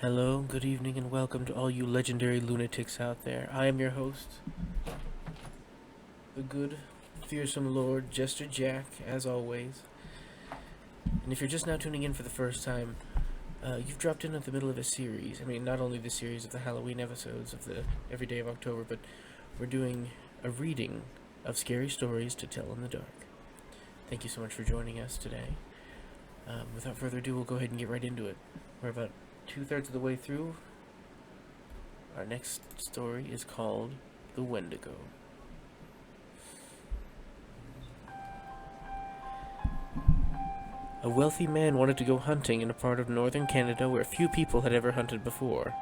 Hello, good evening, and welcome to all you legendary lunatics out there. I am your host, the good, fearsome Lord, Jester Jack, as always. And if you're just now tuning in for the first time, you've dropped in at the middle of a series. I mean, not only the series of the Halloween episodes of the Every Day of October, but we're doing a reading of scary stories to tell in the dark. Thank you so much for joining us today. Without further ado, we'll go ahead and get right into it. We're about 2/3 of the way through. Our next story is called The Wendigo. A wealthy man wanted to go hunting in a part of northern Canada where few people had ever hunted before.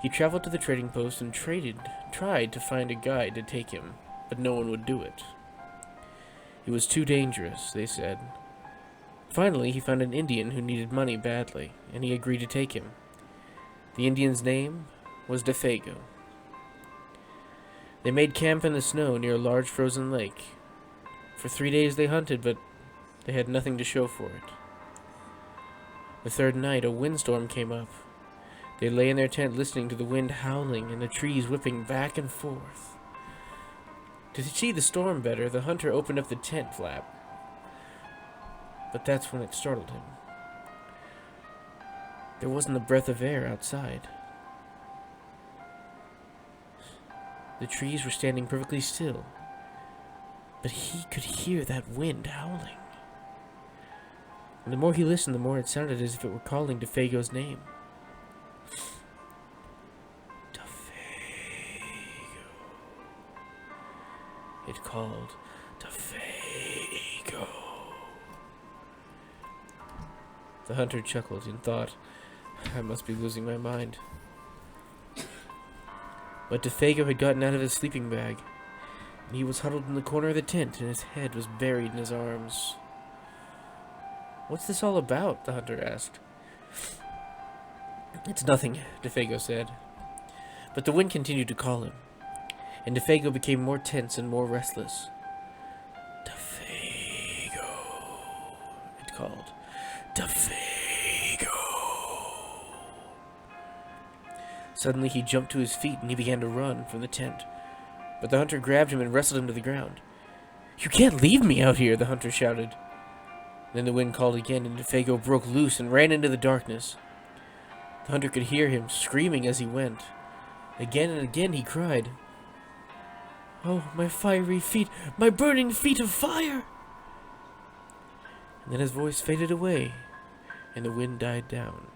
He traveled to the trading post and tried to find a guide to take him, but no one would do it. It was too dangerous, they said. Finally, he found an Indian who needed money badly, and he agreed to take him. The Indian's name was Defago. They made camp in the snow near a large frozen lake. For 3 days they hunted, but they had nothing to show for it. The third night, a windstorm came up. They lay in their tent listening to the wind howling and the trees whipping back and forth. To see the storm better, the hunter opened up the tent flap. But that's when it startled him. There wasn't a breath of air outside. The trees were standing perfectly still, but he could hear that wind howling. And the more he listened, the more it sounded as if it were calling Defago's name. Defago. It called Defago. The hunter chuckled and thought, I must be losing my mind. But Defago had gotten out of his sleeping bag, and he was huddled in the corner of the tent, and his head was buried in his arms. What's this all about? The hunter asked. It's nothing, Defago said. But the wind continued to call him, and Defago became more tense and more restless. Defago, it called. Defago. Suddenly he jumped to his feet and he began to run from the tent. But the hunter grabbed him and wrestled him to the ground. You can't leave me out here, the hunter shouted. Then the wind called again and Defago broke loose and ran into the darkness. The hunter could hear him screaming as he went. Again and again he cried, Oh, my fiery feet, my burning feet of fire! And then his voice faded away, and the wind died down.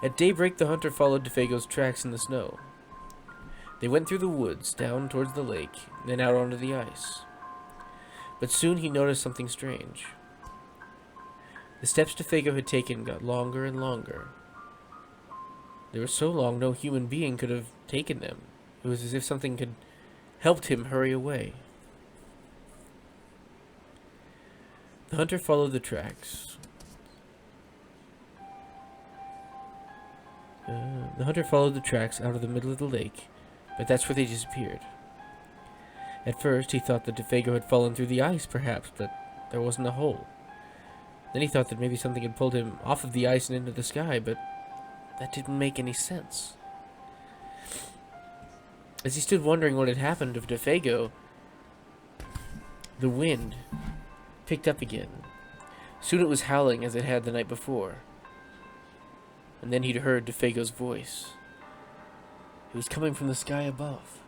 At daybreak, the hunter followed Defago's tracks in the snow. They went through the woods, down towards the lake, then out onto the ice. But soon he noticed something strange. The steps Defago had taken got longer and longer. They were so long no human being could have taken them. It was as if something had helped him hurry away. The hunter followed the tracks. Out of the middle of the lake, but that's where they disappeared. At first, he thought that Defago had fallen through the ice, perhaps, but there wasn't a hole. Then he thought that maybe something had pulled him off of the ice and into the sky, but that didn't make any sense. As he stood wondering what had happened to Defago, the wind picked up again. Soon it was howling as it had the night before. And then he'd heard Defago's voice. It was coming from the sky above.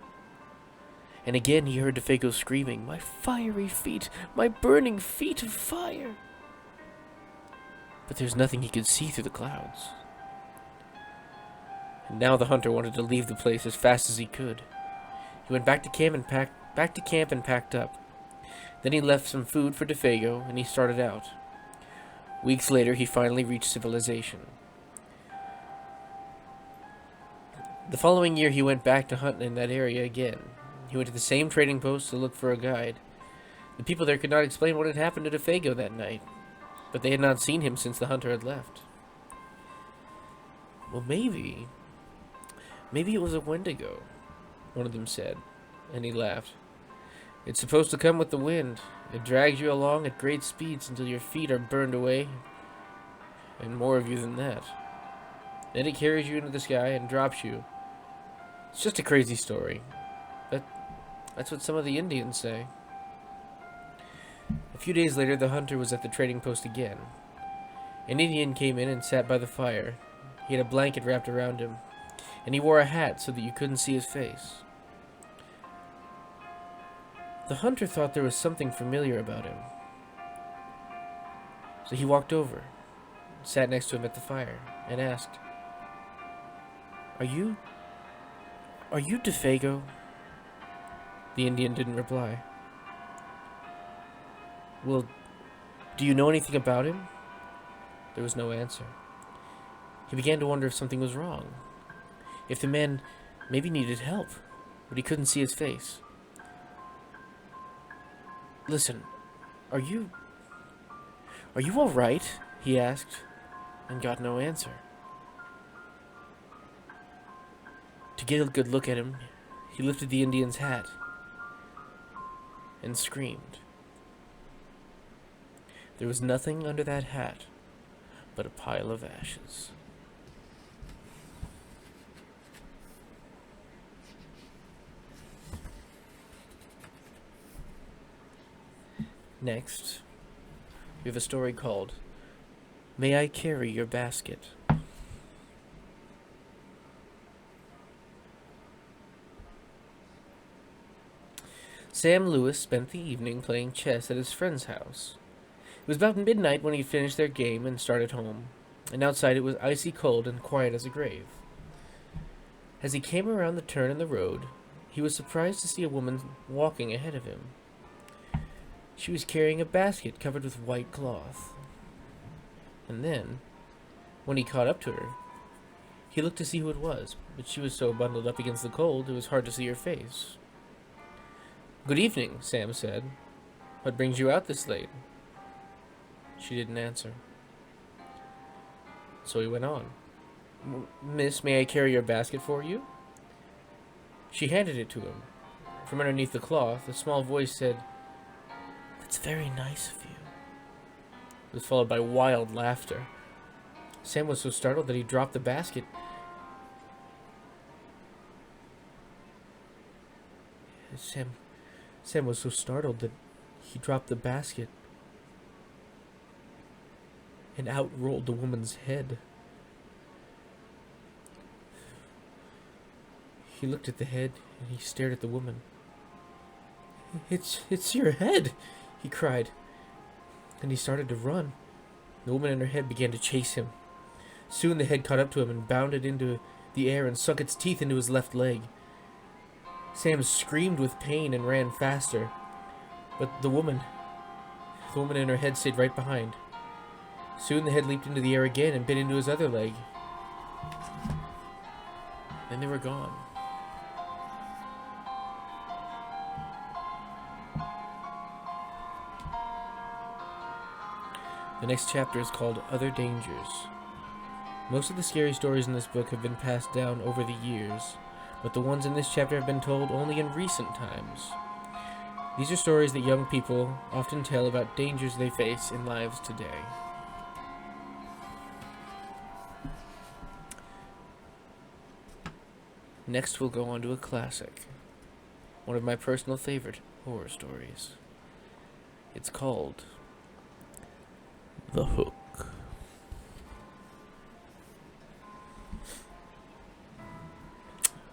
And again he heard Defago screaming, My fiery feet, my burning feet of fire! But there's nothing he could see through the clouds. And now the hunter wanted to leave the place as fast as he could. He went back to camp and packed up. Then he left some food for Defago, and he started out. Weeks later, he finally reached civilization. The following year, he went back to hunt in that area again. He went to the same trading post to look for a guide. The people there could not explain what had happened to Defago that night, but they had not seen him since the hunter had left. Well, maybe it was a Wendigo, one of them said, and he laughed. It's supposed to come with the wind. It drags you along at great speeds until your feet are burned away, and more of you than that. Then it carries you into the sky and drops you. It's just a crazy story. But that's what some of the Indians say. A few days later, the hunter was at the trading post again. An Indian came in and sat by the fire. He had a blanket wrapped around him, and he wore a hat so that you couldn't see his face. The hunter thought there was something familiar about him. So he walked over, sat next to him at the fire, and asked, Are you DeFago?" The Indian didn't reply. "Well, do you know anything about him?" There was no answer. He began to wonder if something was wrong. If the man maybe needed help, but he couldn't see his face. "Listen, are you all right?" he asked, and got no answer. To get a good look at him, he lifted the Indian's hat and screamed. There was nothing under that hat but a pile of ashes. Next, we have a story called May I Carry Your Basket? Sam Lewis spent the evening playing chess at his friend's house. It was about midnight when he finished their game and started home, and outside it was icy cold and quiet as a grave. As he came around the turn in the road, he was surprised to see a woman walking ahead of him. She was carrying a basket covered with white cloth. And then, when he caught up to her, he looked to see who it was, but she was so bundled up against the cold it was hard to see her face. "Good evening," Sam said. "What brings you out this late?" She didn't answer. So he went on. "Miss, may I carry your basket for you?" She handed it to him. From underneath the cloth, a small voice said, "That's very nice of you." It was followed by wild laughter. Sam was so startled that he dropped the basket. Sam was so startled that he dropped the basket, and out rolled the woman's head. He looked at the head, and he stared at the woman. It's your head," he cried, and he started to run. The woman and her head began to chase him. Soon the head caught up to him and bounded into the air and sunk its teeth into his left leg. Sam screamed with pain and ran faster, but the woman and her head stayed right behind. Soon the head leaped into the air again and bit into his other leg. Then they were gone. The next chapter is called Other Dangers. Most of the scary stories in this book have been passed down over the years, but the ones in this chapter have been told only in recent times. These are stories that young people often tell about dangers they face in lives today. Next, we'll go on to a classic, one of my personal favorite horror stories. It's called The Hook.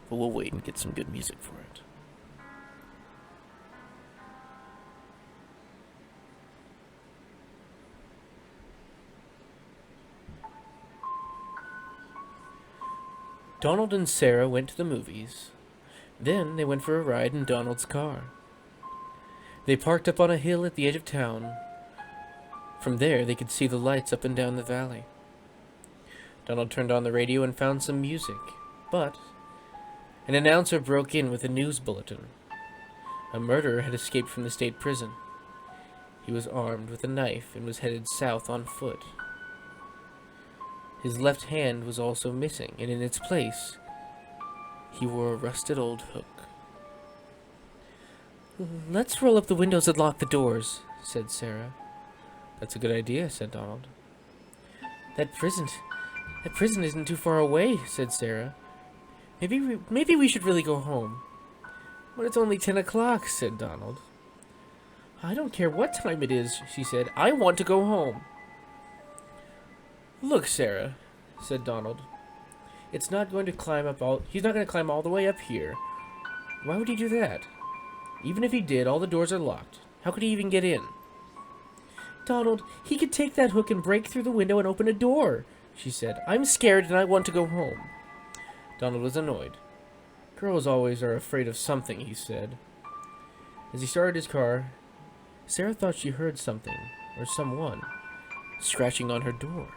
But we'll wait and get some good music for it. Donald and Sarah went to the movies. Then they went for a ride in Donald's car. They parked up on a hill at the edge of town. From there, they could see the lights up and down the valley. Donald turned on the radio and found some music, but an announcer broke in with a news bulletin. A murderer had escaped from the state prison. He was armed with a knife and was headed south on foot. His left hand was also missing, and in its place, he wore a rusted old hook. "Let's roll up the windows and lock the doors," said Sarah. "That's a good idea," said Donald. That prison That prison isn't too far away, said Sarah. Maybe we should really go home. But it's only 10 o'clock, said Donald. I don't care what time it is, she said. I want to go home. Look, Sarah, said Donald. He's not going to climb all the way up here. Why would he do that? Even if he did, all the doors are locked. How could he even get in? Donald, he could take that hook and break through the window and open a door, she said. I'm scared and I want to go home. Donald was annoyed. Girls always are afraid of something, he said. As he started his car, Sarah thought she heard something, or someone, scratching on her door.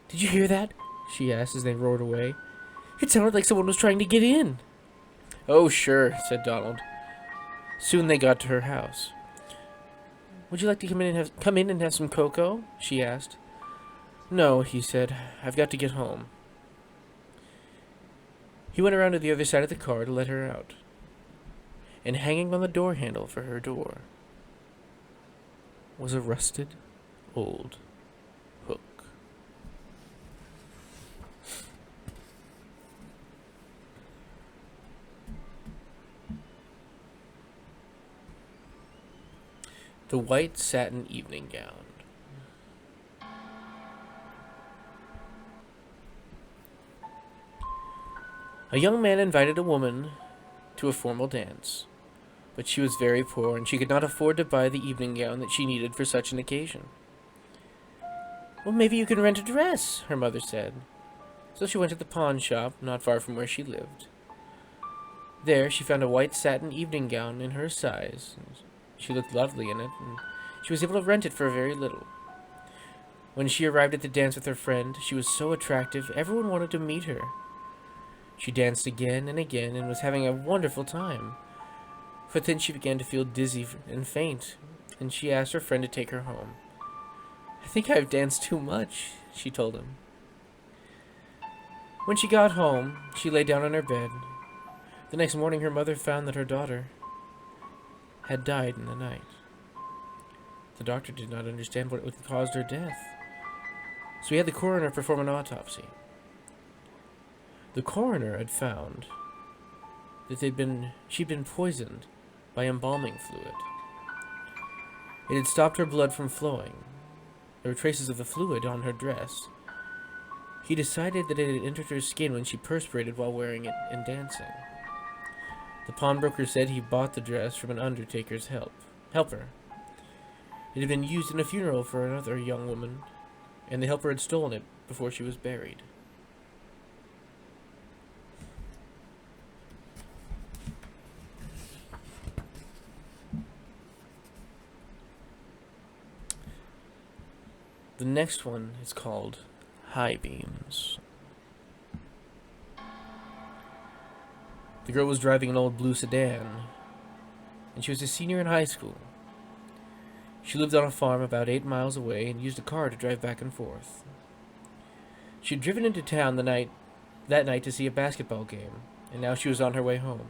Did you hear that? She asked as they roared away. It sounded like someone was trying to get in. Oh, sure, said Donald. Soon they got to her house. Would you like to come in and have some cocoa? She asked. No, he said. I've got to get home. He went around to the other side of the car to let her out. And hanging on the door handle for her door was a rusted old hook. The white satin evening gown. A young man invited a woman to a formal dance, but she was very poor and she could not afford to buy the evening gown that she needed for such an occasion. Well, maybe you can rent a dress, her mother said. So she went to the pawn shop not far from where she lived. There she found a white satin evening gown in her size. She looked lovely in it, and she was able to rent it for very little. When she arrived at the dance with her friend, she was so attractive, everyone wanted to meet her. She danced again and again and was having a wonderful time. But then she began to feel dizzy and faint, and she asked her friend to take her home. I think I've danced too much, she told him. When she got home, she lay down on her bed. The next morning her mother found that her daughter had died in the night. The doctor did not understand what had caused her death, so he had the coroner perform an autopsy. The coroner had found that she'd been poisoned by embalming fluid. It had stopped her blood from flowing. There were traces of the fluid on her dress. He decided that it had entered her skin when she perspirated while wearing it and dancing. The pawnbroker said he bought the dress from an undertaker's helper. It had been used in a funeral for another young woman, and the helper had stolen it before she was buried. The next one is called High Beams. The girl was driving an old blue sedan, and she was a senior in high school. She lived on a farm about 8 miles away and used a car to drive back and forth. She had driven into town that night to see a basketball game, and now she was on her way home.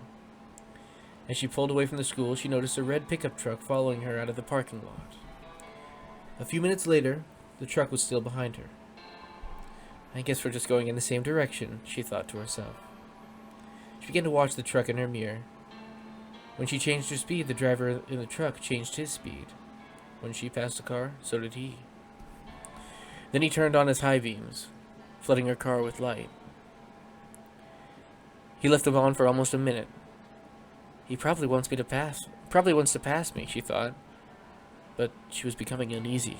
As she pulled away from the school, she noticed a red pickup truck following her out of the parking lot. A few minutes later, the truck was still behind her. I guess we're just going in the same direction, she thought to herself. She began to watch the truck in her mirror. When she changed her speed, the driver in the truck changed his speed. When she passed the car, so did he. Then he turned on his high beams, flooding her car with light. He left them on for almost a minute. He probably wants to pass me, she thought. But she was becoming uneasy.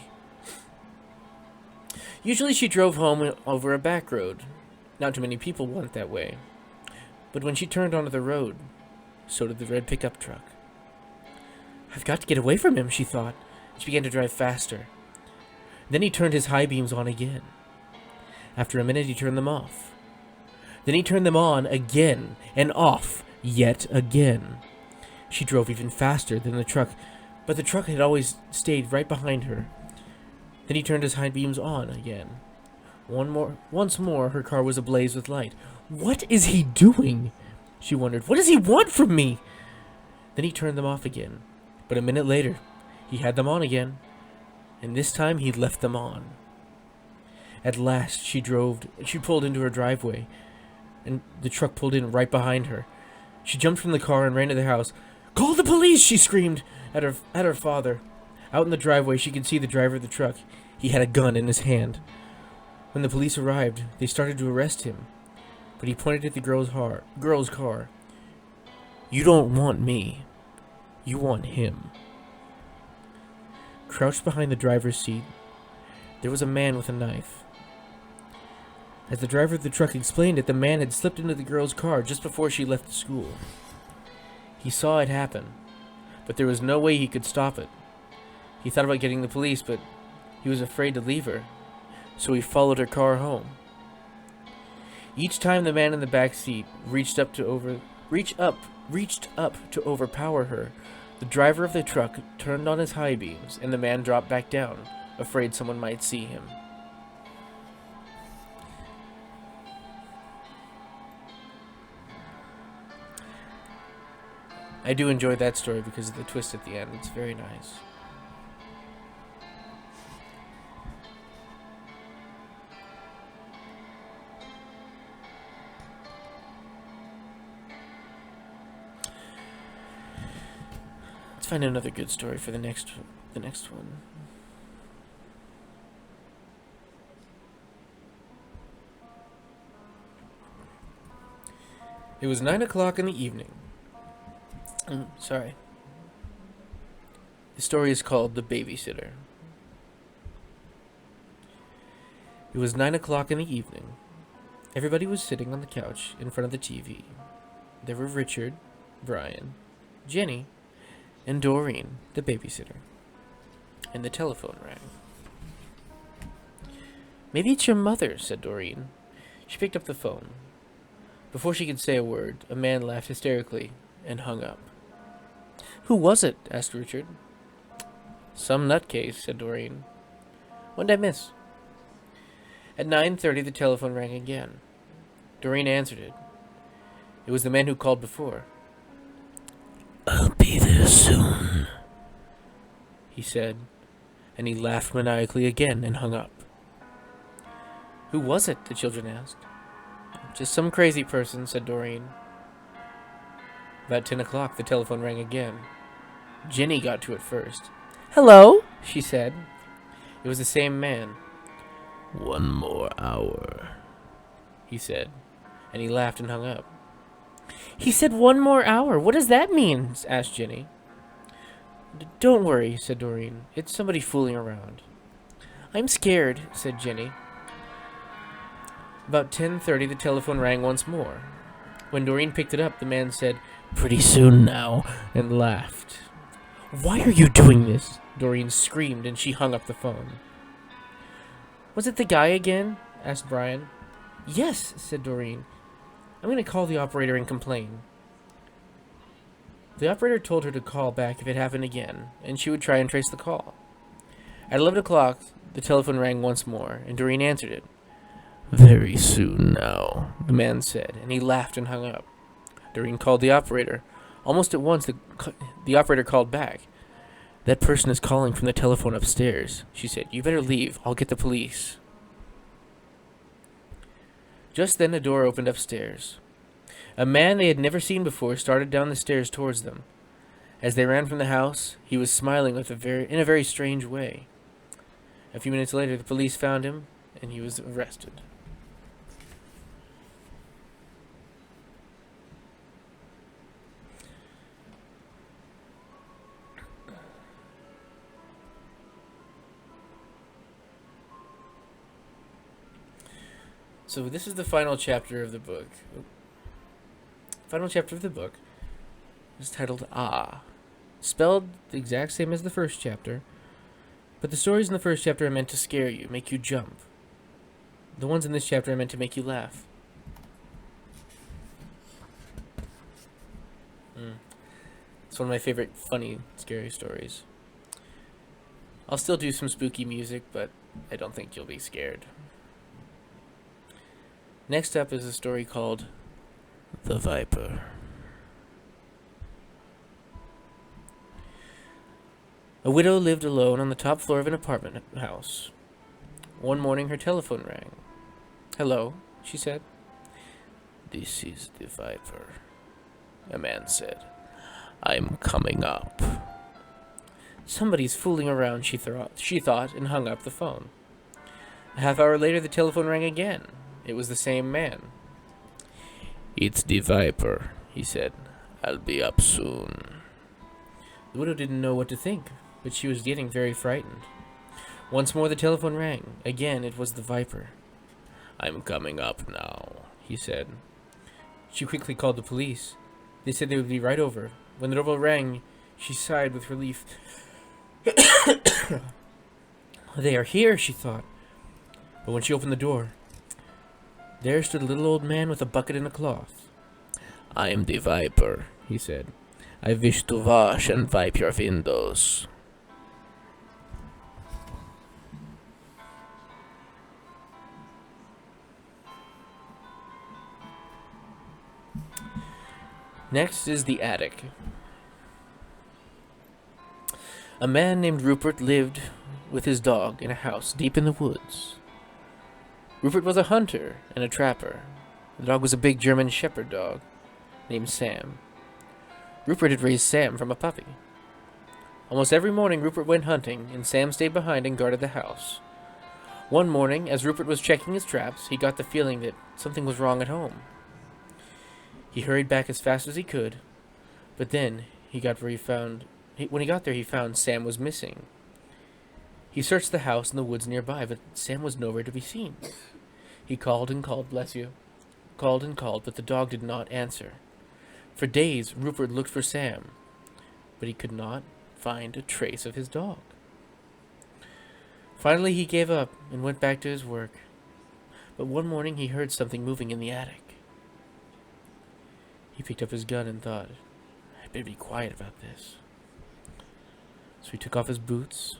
Usually she drove home over a back road. Not too many people went that way. But when she turned onto the road, so did the red pickup truck. I've got to get away from him, she thought. She began to drive faster. Then he turned his high beams on again. After a minute, he turned them off. Then he turned them on again and off yet again. She drove even faster than the truck, but the truck had always stayed right behind her. Then he turned his high beams on again. Once more, her car was ablaze with light. What is he doing? She wondered. What does he want from me? Then he turned them off again. But a minute later, he had them on again. And this time, he left them on. At last, she pulled into her driveway, and the truck pulled in right behind her. She jumped from the car and ran to the house. "Call the police!" she screamed at her father. Out in the driveway, she could see the driver of the truck. He had a gun in his hand. When the police arrived, they started to arrest him, but he pointed at the girl's car. "You don't want me. You want him." Crouched behind the driver's seat, there was a man with a knife. As the driver of the truck explained it, the man had slipped into the girl's car just before she left the school. He saw it happen, but there was no way he could stop it. He thought about getting the police, but he was afraid to leave her, so he followed her car home. Each time the man in the back seat reached up to overpower her, the driver of the truck turned on his high beams, and the man dropped back down, afraid someone might see him. I do enjoy that story because of the twist at the end. It's very nice. Let's find another good story for the next one. It was 9 o'clock in the evening. Sorry. The story is called The Babysitter. It was 9 o'clock in the evening. Everybody was sitting on the couch in front of the TV. There were Richard, Brian, Jenny, and Doreen, the babysitter. And the telephone rang. "Maybe it's your mother," said Doreen. She picked up the phone. Before she could say a word, a man laughed hysterically and hung up. "Who was it?" asked Richard. "Some nutcase," said Doreen. "What'd I miss?" At 9:30, the telephone rang again. Doreen answered it. It was the man who called before. "I'll be there soon," he said, and he laughed maniacally again and hung up. "Who was it?" the children asked. "Just some crazy person," said Doreen. About 10 o'clock, the telephone rang again. Jenny got to it first. "Hello," she said. It was the same man. "One more hour," he said, and he laughed and hung up. "He said 1 more hour. What does that mean?" asked Jenny. "Don't worry," said Doreen. "It's somebody fooling around." "I'm scared," said Jenny. About 10:30, the telephone rang once more. When Doreen picked it up, the man said, "Pretty soon now," and laughed. "Why are you doing this?" Doreen screamed, and she hung up the phone. "Was it the guy again?" asked Brian. "Yes," said Doreen. "I'm going to call the operator and complain." The operator told her to call back if it happened again, and she would try and trace the call. At 11 o'clock, the telephone rang once more, and Doreen answered it. "Very soon now," the man said, and he laughed and hung up. Doreen called the operator. Almost at once, the operator called back. "That person is calling from the telephone upstairs," she said. "You better leave. I'll get the police." Just then, a door opened upstairs. A man they had never seen before started down the stairs towards them. As they ran from the house, he was smiling in a very strange way. A few minutes later, the police found him, and he was arrested. So this is the final chapter of the book. Final chapter of the book is titled Ah. Spelled the exact same as the first chapter, but the stories in the first chapter are meant to scare you, make you jump. The ones in this chapter are meant to make you laugh. It's one of my favorite funny, scary stories. I'll still do some spooky music, but I don't think you'll be scared. Next up is a story called The Viper. A widow lived alone on the top floor of an apartment house. One morning her telephone rang. "Hello," she said. "This is the Viper," a man said. "I'm coming up." Somebody's fooling around, she thought, and hung up the phone. A half hour later, the telephone rang again. It was the same man. "It's the Viper," he said. "I'll be up soon." The widow didn't know what to think, but she was getting very frightened. Once more the telephone rang. Again it was the Viper. "I'm coming up now," he said. She quickly called the police. They said they would be right over. When the doorbell rang, she sighed with relief. "They are here," she thought. But when she opened the door, there stood a little old man with a bucket and a cloth. "I am the Viper," he said. "I wish to wash and wipe your windows." Next is the attic. A man named Rupert lived with his dog in a house deep in the woods. Rupert was a hunter and a trapper. The dog was a big German shepherd dog named Sam. Rupert had raised Sam from a puppy. Almost every morning Rupert went hunting, and Sam stayed behind and guarded the house. One morning, as Rupert was checking his traps, he got the feeling that something was wrong at home. He hurried back as fast as he could, but then when he got there, he found Sam was missing. He searched the house and the woods nearby, but Sam was nowhere to be seen. He called and called, bless you. Called and called, but the dog did not answer. For days, Rupert looked for Sam, but he could not find a trace of his dog. Finally, he gave up and went back to his work. But one morning, he heard something moving in the attic. He picked up his gun and thought, "I'd better be quiet about this." So he took off his boots,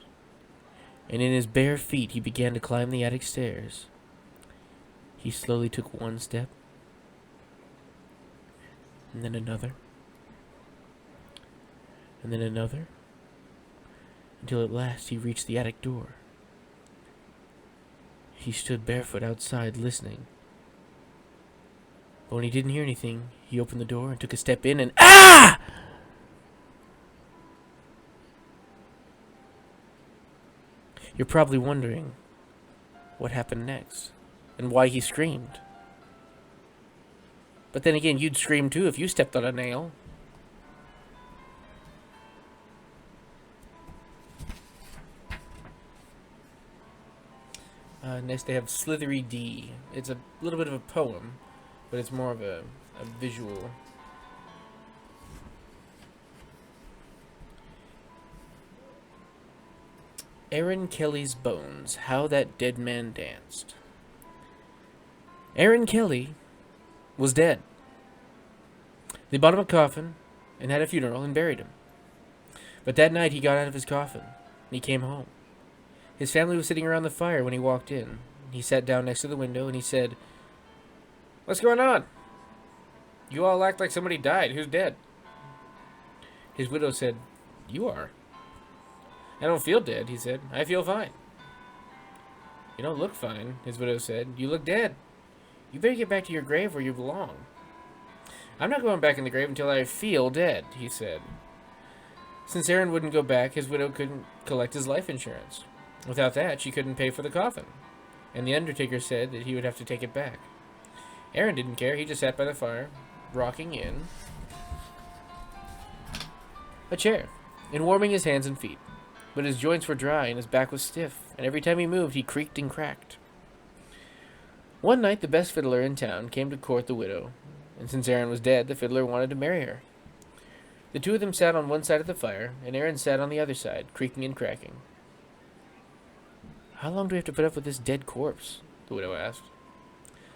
and in his bare feet he began to climb the attic stairs. He slowly took one step, and then another, and then another, until at last he reached the attic door. He stood barefoot outside listening. But when he didn't hear anything, he opened the door and took a step in and ah! You're probably wondering what happened next and why he screamed. But then again, you'd scream too if you stepped on a nail. Next they have Slithery D. It's a little bit of a poem, but it's more of a visual. Aaron Kelly's bones, how that dead man danced. Aaron Kelly was dead. They bought him a coffin and had a funeral and buried him. But that night he got out of his coffin and he came home. His family was sitting around the fire when he walked in. He sat down next to the window and he said, "What's going on? You all act like somebody died. Who's dead?" His widow said, "You are." "I don't feel dead," he said. "I feel fine." "You don't look fine," his widow said. "You look dead. You better get back to your grave where you belong." "I'm not going back in the grave until I feel dead," he said. Since Aaron wouldn't go back, his widow couldn't collect his life insurance. Without that, she couldn't pay for the coffin, and the undertaker said that he would have to take it back. Aaron didn't care. He just sat by the fire, rocking in a chair and warming his hands and feet. But his joints were dry and his back was stiff, and every time he moved, he creaked and cracked. One night, the best fiddler in town came to court the widow, and since Aaron was dead, the fiddler wanted to marry her. The two of them sat on one side of the fire, and Aaron sat on the other side, creaking and cracking. "How long do we have to put up with this dead corpse?" the widow asked.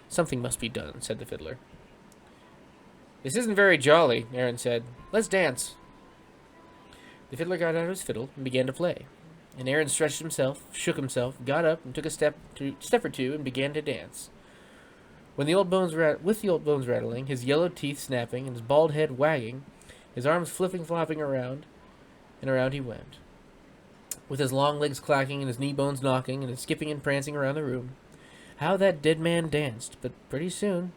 "Something must be done," said the fiddler. "This isn't very jolly," Aaron said. "Let's dance." The fiddler got out his fiddle and began to play, and Aaron stretched himself, shook himself, got up, and took a step or two and began to dance. With the old bones rattling, his yellow teeth snapping, and his bald head wagging, his arms flipping-flopping around, and around he went. with his long legs clacking and his knee bones knocking and his skipping and prancing around the room. How that dead man danced, but pretty soon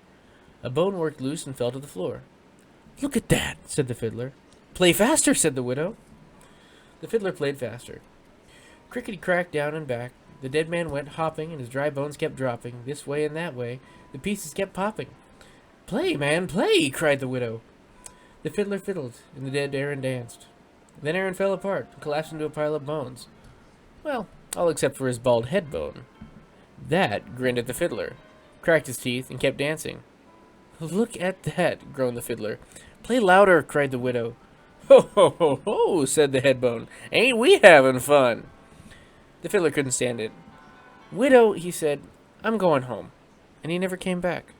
a bone worked loose and fell to the floor. "Look at that," said the fiddler. "Play faster," said the widow. The fiddler played faster. Crickety-crack down and back. The dead man went hopping, and his dry bones kept dropping, this way and that way. The pieces kept popping. "Play, man, play!" cried the widow. The fiddler fiddled, and the dead Aaron danced. Then Aaron fell apart and collapsed into a pile of bones. Well, all except for his bald head bone. That grinned at the fiddler, cracked his teeth, and kept dancing. "Look at that," groaned the fiddler. "Play louder," cried the widow. "Ho, ho, ho, ho," said the head bone. "Ain't we having fun?" The fiddler couldn't stand it. "Widow," he said, "I'm going home." And he never came back.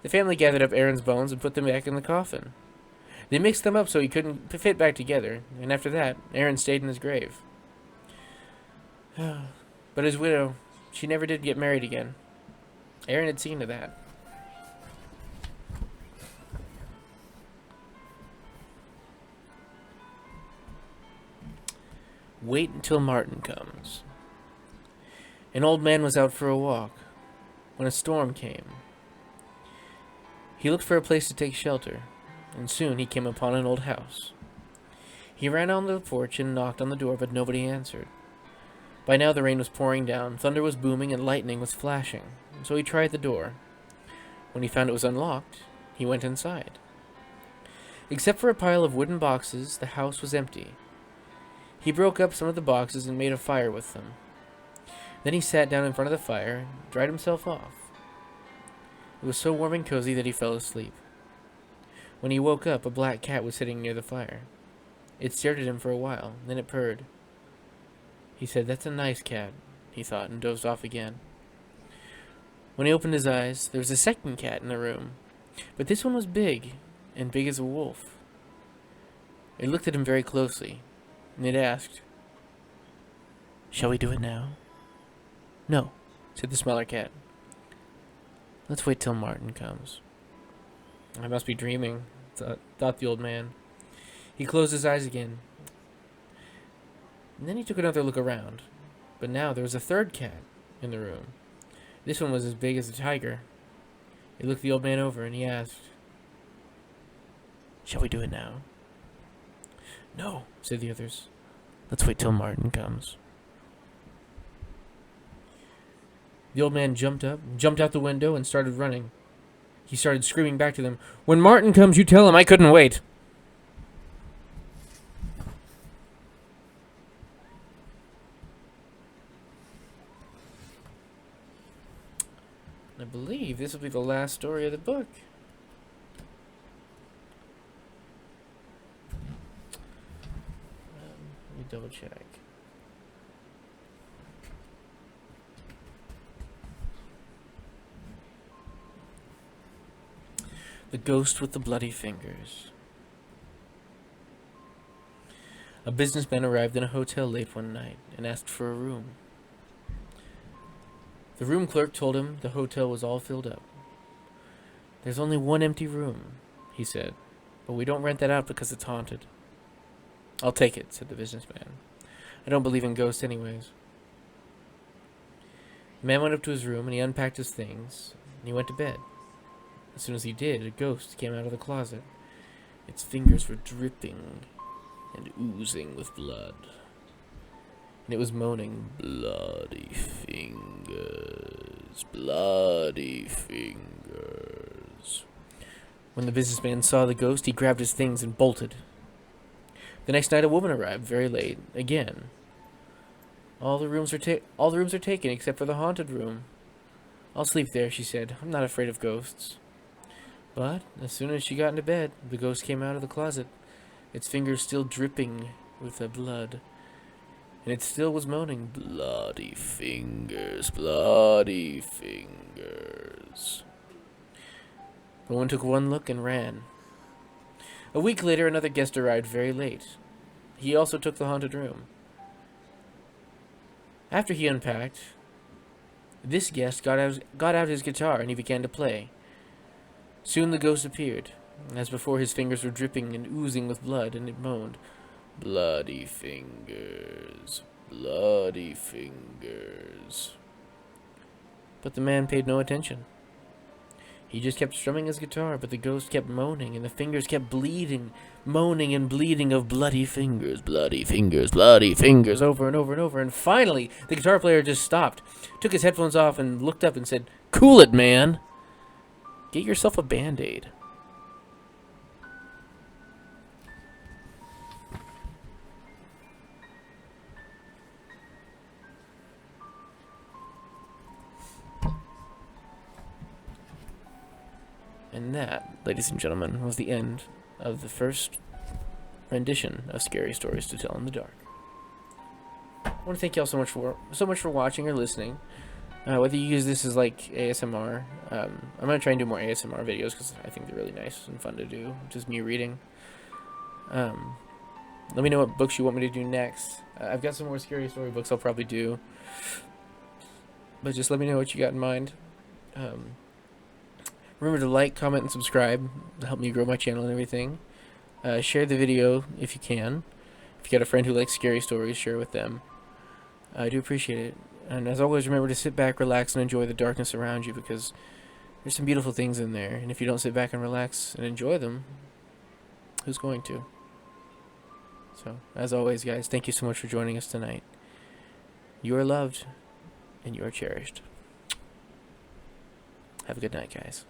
The family gathered up Aaron's bones and put them back in the coffin. They mixed them up so he couldn't fit back together, and after that, Aaron stayed in his grave. But his widow, she never did get married again. Aaron had seen to that. Wait until Martin comes. An old man was out for a walk when a storm came. He looked for a place to take shelter, and soon he came upon an old house. He ran on the porch and knocked on the door, but nobody answered. By now the rain was pouring down, thunder was booming, and lightning was flashing, so he tried the door. When he found it was unlocked, he went inside. Except for a pile of wooden boxes, the house was empty. He broke up some of the boxes and made a fire with them. Then he sat down in front of the fire and dried himself off. It was so warm and cozy that he fell asleep. When he woke up, a black cat was sitting near the fire. It stared at him for a while, then it purred. He said, "That's a nice cat," he thought, and dozed off again. When he opened his eyes, there was a second cat in the room, but this one was big, and big as a wolf. It looked at him very closely, and it asked, "Shall we do it now?" "No," said the smaller cat. "Let's wait till Martin comes." "I must be dreaming," thought the old man. He closed his eyes again. And then he took another look around. But now there was a third cat in the room. This one was as big as a tiger. He looked the old man over and he asked, "Shall we do it now?" "No," said the others. "Let's wait till Martin comes." The old man jumped up, jumped out the window, and started running. He started screaming back to them, "When Martin comes, you tell him I couldn't wait." I believe this will be the last story of the book. Let me double check. The Ghost with the Bloody Fingers. A businessman arrived in a hotel late one night and asked for a room. The room clerk told him the hotel was all filled up. "There's only one empty room," he said, "but we don't rent that out because it's haunted." "I'll take it," said the businessman. "I don't believe in ghosts anyways." The man went up to his room and he unpacked his things and he went to bed. As soon as he did, a ghost came out of the closet. Its fingers were dripping and oozing with blood. And it was moaning, "Bloody fingers, bloody fingers." When the businessman saw the ghost, he grabbed his things and bolted. The next night, a woman arrived very late again. All the rooms are taken except for the haunted room." "I'll sleep there," she said. "I'm not afraid of ghosts." But as soon as she got into bed, the ghost came out of the closet, its fingers still dripping with the blood. And it still was moaning, "Bloody fingers, bloody fingers." The woman took one look and ran. A week later, another guest arrived very late. He also took the haunted room. After he unpacked, this guest got out his guitar and he began to play. Soon the ghost appeared. As before, his fingers were dripping and oozing with blood, and it moaned, Bloody fingers. Bloody fingers. But the man paid no attention. He just kept strumming his guitar, but the ghost kept moaning, and the fingers kept bleeding, moaning and bleeding of bloody fingers, bloody fingers, bloody fingers, over and over and over. And finally, the guitar player just stopped, took his headphones off, and looked up and said, "Cool it, man. Get yourself a Band-Aid." And that, ladies and gentlemen, was the end of the first rendition of Scary Stories to Tell in the Dark. I want to thank y'all so much for watching or listening. Whether you use this as like ASMR, I'm gonna try and do more ASMR videos because I think they're really nice and fun to do. Just me reading. Let me know what books you want me to do next. I've got some more scary story books I'll probably do, but just let me know what you got in mind. Remember to like, comment, and subscribe to help me grow my channel and everything. Share the video if you can. If you got a friend who likes scary stories, share with them. I do appreciate it. And as always, remember to sit back, relax, and enjoy the darkness around you, because there's some beautiful things in there. And if you don't sit back and relax and enjoy them, who's going to? So, as always, guys, thank you so much for joining us tonight. You are loved, and you are cherished. Have a good night, guys.